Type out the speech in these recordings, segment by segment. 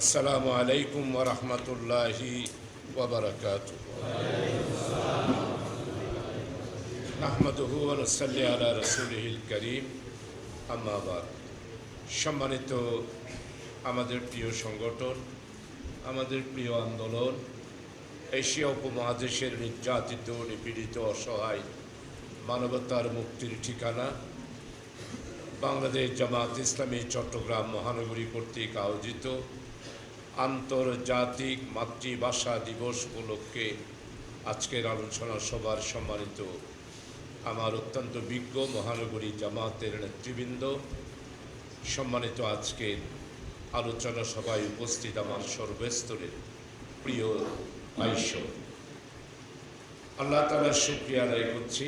আসসালামু আলাইকুম ওয়া রাহমাতুল্লাহি ওয়া বারাকাতুহু। নাহমাদুহু ওয়া নুসাল্লি আলা রাসূলিহিল কারীম, আম্মা বাদ। সম্মানিত আমাদের প্রিয় সংগঠন, আমাদের প্রিয় আন্দোলন, এশিয়া উপমহাদেশের নির্যাতিত, নিপীড়িত, অসহায় মানবতার মুক্তির ঠিকানা বাংলাদেশ জামাত ইসলামী চট্টগ্রাম মহানগরী কর্তৃক আয়োজিত আন্তর্জাতিক মাতৃভাষা দিবস উপলক্ষে আজকের আলোচনা সভার সম্মানিত আমার অত্যন্ত বিজ্ঞ মহানগরী জামাতের নেতৃবৃন্দ, সম্মানিত আজকের আলোচনা সভায় উপস্থিত আমার সর্বস্তরের প্রিয় ভাইস, আল্লাহ তাআলার শুকরিয়া আদায় করছি।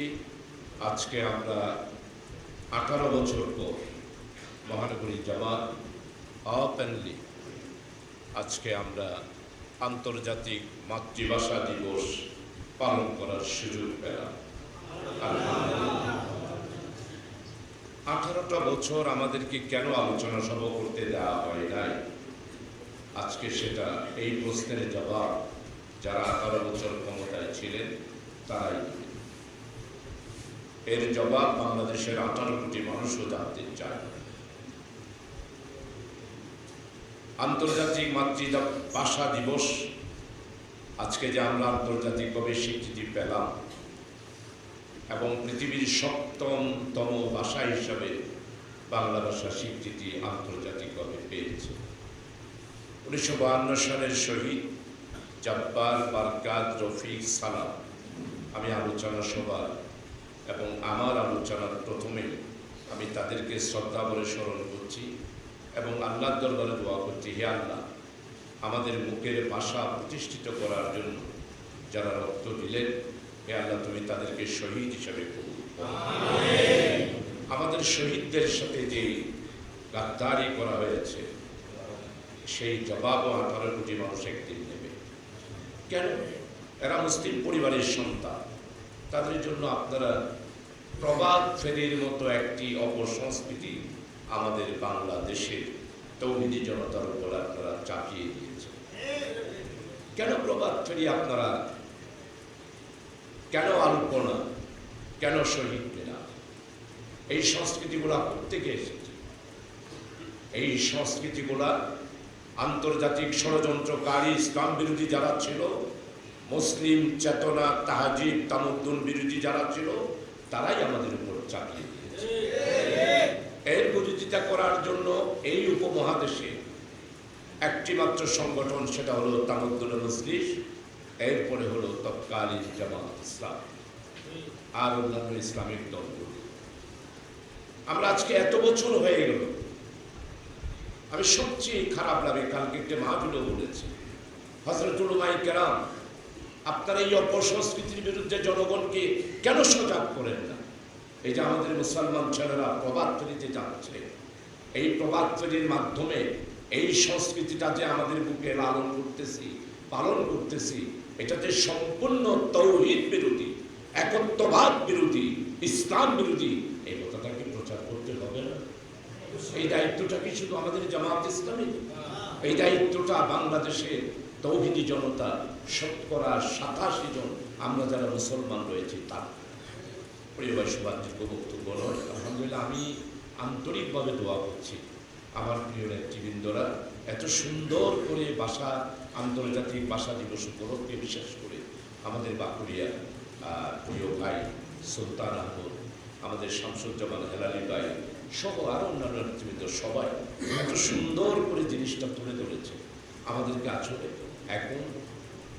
আজকে আমরা 18 বছর পর মহানগরী জামাত ওপেনলি আজকে আমরা আন্তর্জাতিক মাতৃভাষা দিবস পালন করার সুযোগ পেলাম। 18টা বছর আমাদেরকে কেন আলোচনা সভা করতে দেওয়া হয় নাই, আজকে সেটা এই প্রশ্নের জবাব যারা 18 বছর ক্ষমতায় ছিলেন তারাই দিবেন। এর জবাব বাংলাদেশের 18 কোটি মানুষও জানতে চায়। আন্তর্জাতিক মাতৃভাষা দিবস আজকে যে আমরা আন্তর্জাতিকভাবে স্বীকৃতি পেলাম এবং পৃথিবীর 7তম ভাষা হিসাবে বাংলা ভাষা স্বীকৃতি আন্তর্জাতিকভাবে পেয়েছে। 1952 সালের শহীদ জব্বার, বারকাত, রফিক, সালাম, আমি আলোচনা সভা এবং আমার আলোচনার প্রথমে আমি তাদেরকে শ্রদ্ধা বলে স্মরণ করছি এবং আল্লাহর দরবারে দোয়া করছি, হে আল্লাহ, আমাদের মুখের ভাষা প্রতিষ্ঠিত করার জন্য যারা রক্ত দিলেন, হে আল্লাহ, তুমি তাদেরকে শহীদ হিসাবে কবুল করো। আমাদের শহীদদের সাথে যে গাদ্দারি করা হয়েছে সেই জবাবও 18 কোটি মানুষ একদিন নেবে। কেন? এরা মুসলিম পরিবারের সন্তান। তাদের জন্য আপনারা প্রবাদ ফেরির মতো একটি অপসংস্কৃতি আমাদের বাংলাদেশের তৌহিদি জনতার উপর আপনারা চাপিয়ে দিয়েছেন। কেন প্রবাদ ফেরি আপনারা, কেন আলপনা, কেন শহীদ মেলা? এই সংস্কৃতিগুলা প্রত্যেকে এসেছে। এই সংস্কৃতিগুলা আন্তর্জাতিক ষড়যন্ত্রকারী, ইসলাম বিরোধী যারা ছিল, মুসলিম চেতনা, তাহজিব, তামদ্দুন বিরোধী যারা ছিল, তারাই আমাদের উপর চাপিয়ে দিয়েছে। এর বিরোধিতা করার জন্য এই উপমহাদেশে একটি মাত্র সংগঠন, সেটা হলো তামদ্দুন মজলিস, এরপরে হলো তৎকালীন জামাত ইসলাম আর অন্যান্য ইসলামিক দলগুলি। আমরা আজকে এত বছর হয়ে গেল, আমি সবচেয়ে খারাপ লাগে, কালকে একটা মাহফিলও বলেছি, হযরতুল উলামায়ে কেরাম, আপনারা এই অপসংস্কৃতির বিরুদ্ধে জনগণকে কেন সজাগ করেন না? এই যে আমাদের মুসলমান ছেলেরা প্রবাদ ফেরিতে যাচ্ছে, এই প্রবাদ ফেরির মাধ্যমে এই সংস্কৃতিটা যে আমাদের বুকে লালন করতেছি, পালন করতেছি, এটাতে সম্পূর্ণ তৌহিদ বিরোধী, একত্ববাদ বিরোধী, ইসলাম বিরোধী, এই কথাটাকে প্রচার করতে হবে না? এই দায়িত্বটা কি শুধু আমাদের জামাত ইসলামী? এই দায়িত্বটা বাংলাদেশের তৌহিদি জনতা 87% জন আমরা যারা মুসলমান রয়েছি তার। প্রিয় ভাই, সুবাদযোগ্য বক্তব্য নয়, আলহামদুলিল্লাহ, আমি আন্তরিকভাবে দোয়া করছি আমার প্রিয় নেতৃবৃন্দরা এত সুন্দর করে ভাষা, আন্তর্জাতিক ভাষা দিবস উপলক্ষে বিশেষ করে আমাদের বাঁকুড়িয়া প্রিয় ভাই সুলতান আহমদ, আমাদের শামসুজ্জামান হেলালি ভাই সহ আরও অন্যান্য নেতৃবৃন্দ সবাই এত সুন্দর করে জিনিসটা তুলে ধরেছে। আমাদেরকে আসলে এখন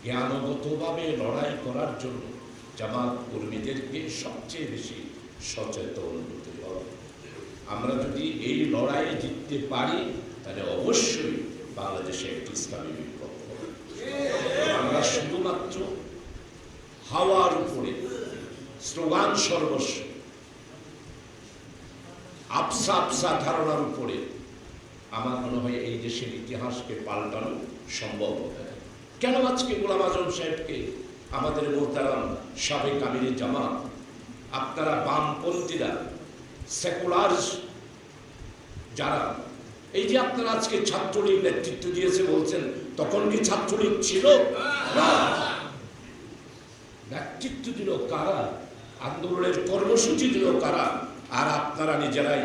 জ্ঞানগতভাবে লড়াই করার জন্য জামাত কর্মীদেরকে সবচেয়ে বেশি সচেতন হতে হবে। আমরা যদি এই লড়াইয়ে জিততে পারি তাহলে অবশ্যই বাংলাদেশে একটি ইসলামী বিপ্লব হবে। আমরা শুধুমাত্র হাওয়ার উপরে স্লোগান সর্বস্ব, আবসা আবসা ধারণার উপরে আমার মনে হয় এই দেশের ইতিহাসকে পাল্টানো সম্ভব হবে। কেন আজকে গোলাম আজম সাহেবকে আমাদের মোহতারাম সাবেক আমিরে জামাত, আপনারা বামপন্থীরা, সেকুলার যারা এই যে আপনারা আজকে ছাত্রলীগ নেতৃত্ব দিয়েছে বলছেন, তখন কি ছাত্রলীগ ছিল? নেতৃত্ব দিল কারা? আন্দোলনের কর্মসূচি দিল কারা? আর আপনারা নিজেরাই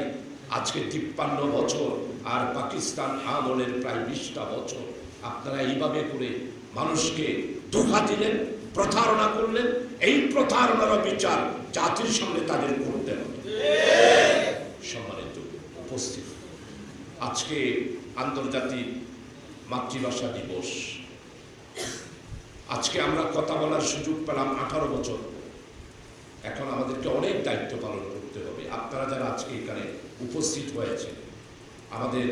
আজকে 53 বছর আর পাকিস্তান আমলের প্রায় 20টা বছর আপনারা এইভাবে করে মানুষকে ধোঁকা দিলেন, প্রতারণা করলেন। এই প্রতারণার বিচার জাতির সামনে তাদের করতে হবে। সম্মানিত উপস্থিত, আজকে আন্তর্জাতিক মাতৃভাষা দিবস। আজকে আমরা কথা বলার সুযোগ পেলাম 18 বছর। এখন আমাদেরকে অনেক দায়িত্ব পালন করতে হবে। আপনারা যারা আজকে এখানে উপস্থিত হয়েছেন, আমাদের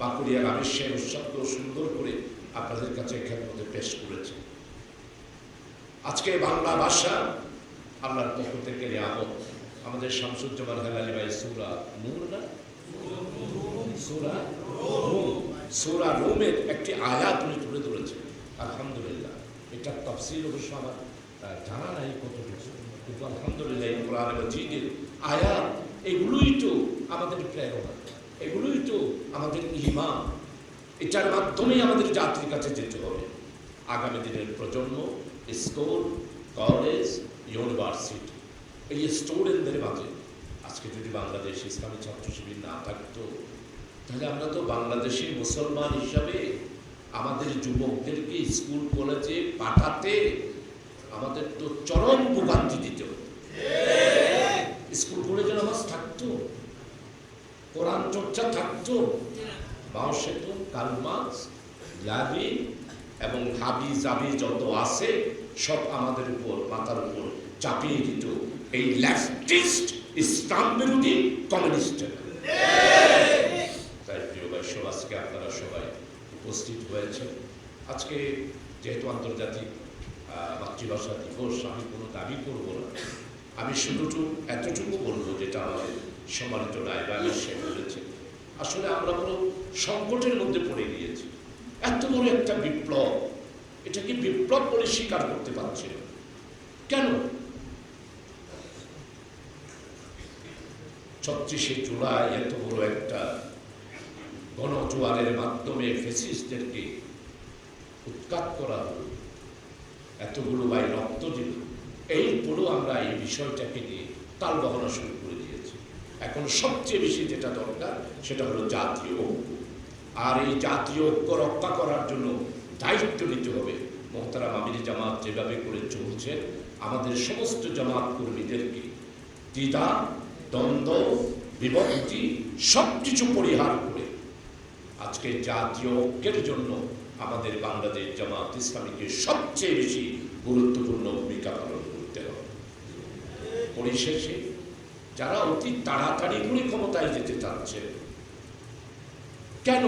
বাঁকুড়িয়া রামেশ সাহেব উৎসবকে সুন্দর করে আপনাদের কাছে এখানে মধ্যে পেশ করেছে। আজকে বাংলা ভাষা আল্লাহর পক্ষ থেকে নিয়ামত। আমাদের শামসুজ্জামান হেলালি ভাই সূরা নূর না সূরা রুমের একটি আয়াত উনি তুলে ধরেছেন। আলহামদুলিল্লাহ, এটা তাফসীর অবশ্য আমার জানা নাই কতটুকু, কিন্তু আলহামদুলিল্লাহ এই কোরআন মাজিদের আয়াত, এগুলোই তো আমাদের প্রেরণা, এগুলোই তো আমাদের ঈমান। এটার মাধ্যমেই আমাদের জাতির কাছে যেতে হবে। আগামী দিনের প্রজন্ম, স্কুল, কলেজ, ইউনিভার্সিটি, এই স্টুডেন্টদের মাঝে আজকে যদি বাংলাদেশ ইসলামী ছাত্র শিবির না থাকতো, তাহলে আমরা তো বাংলাদেশের মুসলমান হিসাবে আমাদের যুবকদেরকে স্কুল কলেজে পাঠাতে আমাদের তো চরম ভোগান্তি দিত। স্কুল কলেজে নামাজ থাকতো, কোরআন চর্চা থাকতো, মাও সেতু, কালমাস, লাভি এবং হাবি জাবি যত আছে সব আমাদের উপর, মাথার উপর চাপিয়ে দিত এই লেফটিস্ট, ইসলাম বিরোধী কমিউনিস্টের। তাই প্রিয় ভাই, আজকে আপনারা সবাই উপস্থিত হয়েছেন। আজকে যেহেতু আন্তর্জাতিক মাতৃভাষা দিবস, আমি কোনো দাবি করব না, আমি শুধু এতটুকু বলবো যেটা আমাদের সম্মানিত রায়বাড়ি সে বলেছে। আসলে আমরা বড় সংকটের মধ্যে পড়ে গিয়েছি। এত বড় একটা বিপ্লব, এটাকে বিপ্লব বলে স্বীকার করতে পারছে না কেন? 36শে জুলাই এত বড় একটা গণজোয়ারের মাধ্যমে ফ্যাসিস্টদেরকে উৎখাত করা হলো, এতগুলো ভাই রক্ত দিল, এরপরও আমরা এই বিষয়টাকে নিয়ে তালবাহনা শুরু করে দিয়েছি। এখন সবচেয়ে বেশি যেটা দরকার সেটা হলো জাতীয় ঐক্য। আর এই জাতীয় ঐক্য রক্ষা করার জন্য দায়িত্ব নিতে হবে। মোহতারাম আমির জামাত যেভাবে করে চলছে, আমাদের সমস্ত জামাত কর্মীদেরকে দ্বিধা, দ্বন্দ্ব, বিভক্তি সবকিছু পরিহার করে আজকে জাতীয় ঐক্যের জন্য আমাদের বাংলাদেশ জামাত ইসলামীকে সবচেয়ে বেশি গুরুত্বপূর্ণ ভূমিকা পালন করতে হবে। পরিশেষে যারা অতি তাড়াতাড়ি করে ক্ষমতায় যেতে চাচ্ছে, কেন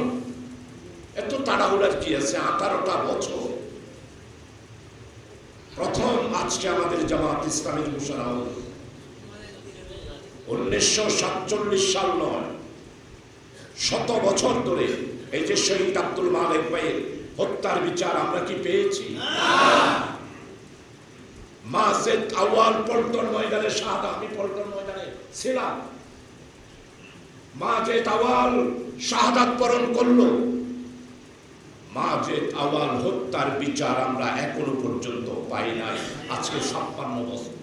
এত তাড়াহুড়ার কি আছে? 18টা বছর। প্রথম আজকে আমাদের জামাত ইসলামীর ঘোষণা হল 1947 সাল নয়, 100 বছর ধরে এই যে শহীদ আব্দুল মালেক ভাইয়ের হত্যার বিচার আমরা কি পেয়েছি? মাসেদ আউয়াল পল্টন ময়দানে শাহাদা, আমি পল্টন ময়দানে ছিলাম, মাসেদ আউয়াল শাহাদাত বরণ করলো। মাসেদ আউয়াল হত্যার বিচার আমরা এখনো পর্যন্ত পাই নাই। আজকে 56 বছর,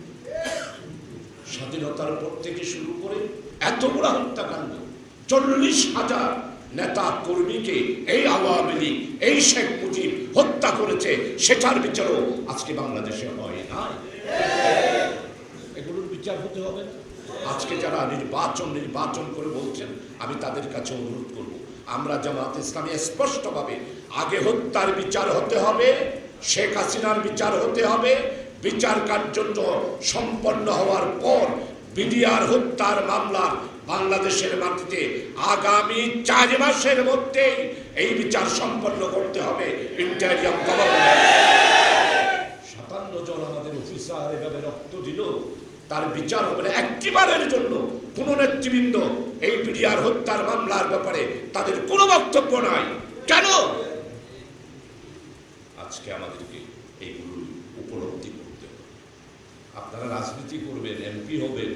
স্বাধীনতার পর থেকে শুরু করে এত বড় হত্যাকাণ্ড, 40,000 নেতা কর্মীকে এই আওয়ামী লীগ, এই শেখ মুজিব হত্যা করেছে, সেটার বিচারও আজকে বাংলাদেশে হয় নাই। এগুলোর বিচার হতে হবে না। আজকে যারা নির্বাচন করে বলছেন, আমি তাদের কাছে অনুরোধ করব, আমরা জামাত ইসলামী স্পষ্টভাবে আগে হত্যার বিচার হতে হবে, শেখ হাসিনার বিচার হতে হবে। বিচার কার্য সম্পন্ন হওয়ার পর বিডিআর হত্যার মামলা বাংলাদেশের মাটিতে আগামী 4 মাসের মধ্যে এই বিচার সম্পন্ন করতে হবে। ইন্টারিয়াম গভর্নমেন্ট 57 জন আমাদের অফিসার এভাবে রক্ত দিল, তার বিচার হবে না একটিবারের জন্য। কোন নেতৃবৃন্দ এই বিডিআর হত্যার মামলার ব্যাপারে তাদের কোনো বক্তব্য নাই কেন? আজকে আমাদেরকে এইগুলো উপলব্ধি করতে হবে। আপনারা রাজনীতি করবেন, এমপি হবেন,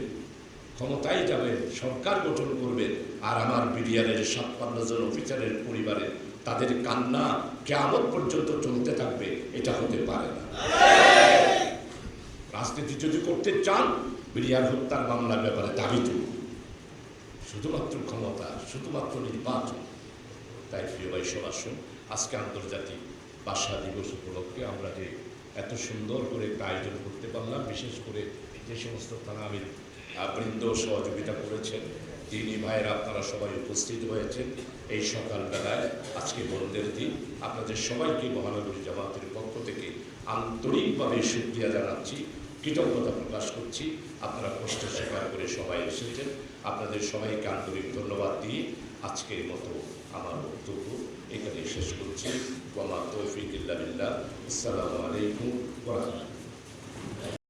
ক্ষমতায় যাবেন, সরকার গঠন করবেন, আর আমার বিডিআরের 56 জন অফিসারের পরিবারে তাদের কান্না কিয়ামত পর্যন্ত চলতে থাকবে, এটা হতে পারে না। রাজনীতি যদি করতে চান, বিডিআর হত্যার মামলার ব্যাপারে দাবি তুলুন, শুধুমাত্র ক্ষমতা, শুধুমাত্র নির্বাচন। তাই প্রিয় ভাই সব আসুন, আজকে আন্তর্জাতিক ভাষা দিবস উপলক্ষে আমরা যে এত সুন্দর করে একটা আয়োজন করতে পারলাম, বিশেষ করে যে সমস্ত থানা আমির বৃন্দ সহযোগিতা করেছেন, দিনী ভাইয়েরা আপনারা সবাই উপস্থিত হয়েছেন এই সকালবেলায়, আজকে বন্ধের দিন। আপনাদের সবাইকে মহানগরী জামাতের পক্ষ থেকে আন্তরিকভাবে শুকরিয়া জানাচ্ছি, কৃতজ্ঞতা প্রকাশ করছি। আপনারা কষ্ট স্বীকার করে সবাই এসেছেন, আপনাদের সবাইকে আন্তরিক ধন্যবাদ দিয়ে আজকের মতো আমার বক্তব্য এখানে শেষ করছি। ওয়া মা তৌফিক ইল্লা বিল্লাহ। আসসালামু আলাইকুম ওয়া রাহমাতুল্লাহ।